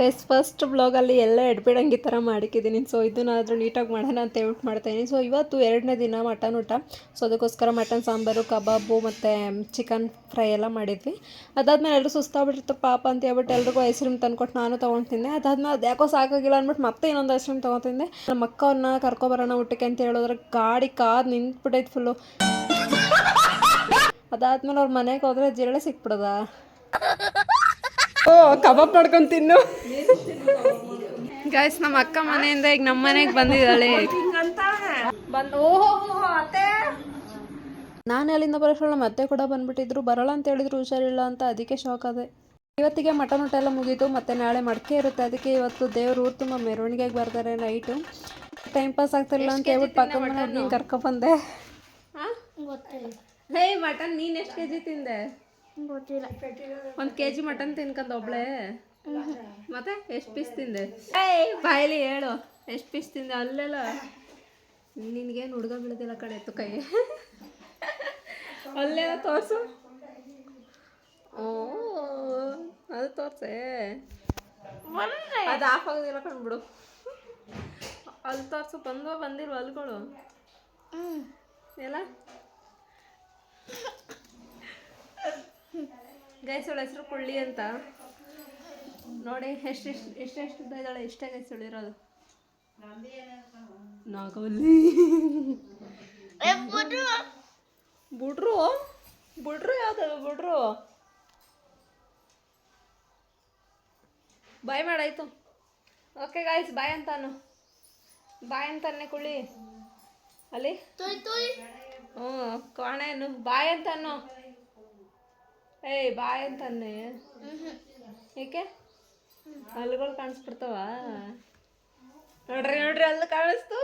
Guys first ಬ್ಲಾಗಲ್ಲಿ ಎಲ್ಲ ಎಡ್ಬಿಡಂಗೆ ಈ ಥರ ಮಾಡಿಕ್ಕಿದ್ದೀನಿ. ಸೊ ಇದನ್ನಾದರೂ ನೀಟಾಗಿ ಮಾಡೋಣ ಅಂತ ಹೇಳ್ಬಿಟ್ಟು ಮಾಡ್ತಾಯಿದ್ದೀನಿ. ಸೊ ಇವತ್ತು 2ನೇ ದಿನ ಮಟನ್ ಊಟ. ಸೊ ಅದಕ್ಕೋಸ್ಕರ ಮಟನ್ ಸಾಂಬಾರು, ಕಬಾಬು ಮತ್ತು ಚಿಕನ್ ಫ್ರೈ ಎಲ್ಲ ಮಾಡಿದ್ವಿ. ಅದಾದ್ಮೇಲೆ ಎಲ್ಲರೂ ಸುಸ್ತಾಗ್ಬಿಟ್ಟಿರ್ತಾರೆ ಪಾಪ ಅಂತ ಹೇಳ್ಬಿಟ್ಟು ಎಲ್ರಿಗೂ ಐಸ್ ಕ್ರೀಮ್ ತಂದ್ಕೊಟ್ಟು ನಾನು ತೊಗೊತಿದ್ದೆ. ಅದಾದ್ಮೇಲೆ ಅದು ಯಾಕೋ ಸಾಕಾಗಿಲ್ಲ ಅಂದ್ಬಿಟ್ಟು ಮತ್ತೆ ಇನ್ನೊಂದು ಐಸ್ ಕ್ರೀಮ್ ತೊಗೊತಿದ್ದೆ. ನಮ್ಮ ಅಕ್ಕವ್ರನ್ನ ಕರ್ಕೊಬರೋಣ ಊಟಕ್ಕೆ ಅಂತ ಹೇಳಿದ್ರೆ ಗಾಡಿ ಕಾದು ನಿಂತ್ಬಿಟ್ಟೈತೆ ಫುಲ್ಲು. ಅದಾದ್ಮೇಲೆ ಅವ್ರ ಮನೆಗೆ ಹೋದ್ರೆ ಜಿರಳೆ ಸಿಕ್ಬಿಡದ. ಓ ಕಬಾಬ್ ಮಾಡ್ಕೊಂಡು ತಿನ್ನು ಗೈಸ್. ನಮ್ಮ ಅಕ್ಕ ಮನೆಯಿಂದ ಈಗ ನಮ್ಮ ಮನೆಗೆ ಬಂದಿದ್ದಾಳೆ. ನಾನು ಅಲ್ಲಿಂದ ಬರೋಷ್ಟಲ್ಲ ಮತ್ತೆ ಕೂಡ ಬಂದ್ಬಿಟ್ಟಿದ್ರು. ಬರೋಲ್ಲ ಅಂತ ಹೇಳಿದ್ರು, ಹುಷಾರಿಲ್ಲ ಅಂತ. ಅದಕ್ಕೆ ಶಾಕ್ ಆದೆ. ಇವತ್ತಿಗೆ ಮಟನ್ ಊಟ ಎಲ್ಲ ಮುಗೀತು. ಮತ್ತೆ ನಾಳೆ ಮಡಕೆ ಇರುತ್ತೆ. ಅದಕ್ಕೆ ಇವತ್ತು ದೇವ್ರ ಊರು ತುಂಬ ಮೆರವಣಿಗೆಗೆ ಬರ್ತಾರೆ ನೈಟು. ಟೈಮ್ ಪಾಸ್ ಆಗ್ತಿರಲಿಲ್ಲ ಅಂತ ಹೇಳ್ಬಿಟ್ಟು ಪಕ್ಕ ಮನೆ ಕರ್ಕೊಬಂದೆ. ಹೇ ಮಟನ್ ನೀನು ಎಷ್ಟು ಕೆಜಿ ತಿಂದೆ? ಗೊತ್ತಿಲ್ಲ. 1 kg ಮಟನ್ ತಿನ್ಕಂದು ಒಬ್ಳೆ. ಮತ್ತೆ ಎಷ್ಟು ಪೀಸ್ ತಿಂದೆ? ಬಾಯಲ್ಲಿ ಹೇಳು, ಎಷ್ಟು ಪೀಸ್ ತಿಂದೆ? ಅಲ್ಲೆಲ್ಲ ನಿನಗೇನು ಹುಡುಗ ಬೀಳೋದಿಲ್ಲ ಕಡೆ. ಎತ್ತು ಕೈ ಅಲ್ಲೆಲ್ಲ ತೋರಿಸು. ಓ ಅದು ತೋರ್ಸೆ. ಅದು ಆಫ್ ಆಗೋದಿಲ್ಲ ಕಂಡ್ಬಿಡು. ಅಲ್ಲಿ ತೋರಿಸು. ಬಂದಿಲ್ವ ಅಲ್ಗಳು ಎಲ್ಲ? ಗೈಸ್ ಅವಳ ಹೆಸರು ಕುಳ್ಳಿ ಅಂತ ನೋಡಿ. ಎಷ್ಟೆಷ್ಟು ಇದ್ದಾಳೆ. ಇಷ್ಟೇ ಗೈಸ್ ಉಳಿರೋದು. ನಾಗವಲ್ಲಿ ಬುಡ್ರು ಯಾವ್ದು ಬುಡ್ರು? ಬಾಯ್ ಮಾಡಾಯ್ತು. ಓಕೆ ಗಾಯ್ಸ್, ಬಾಯ್ ಅಂತಾನು. ಬಾಯ್ ಅಂತಾನೆ ಕುಳ್ಳಿ ಅಲ್ಲಿ. ಹ್ಞೂ ಕಾಣೇನು ಬಾಯ್ ಅಂತಾನು. ಏಯ್ ಬಾಯ್ ಅಂತಾನೆ. ಏಕೆ? ಹಲ್ಲುಗಳು ಕಾಣಿಸ್ಬಿಡ್ತಾವ. ನೋಡ್ರಿ ಅಲ್ಲಿ ಕಾಣಿಸ್ತು.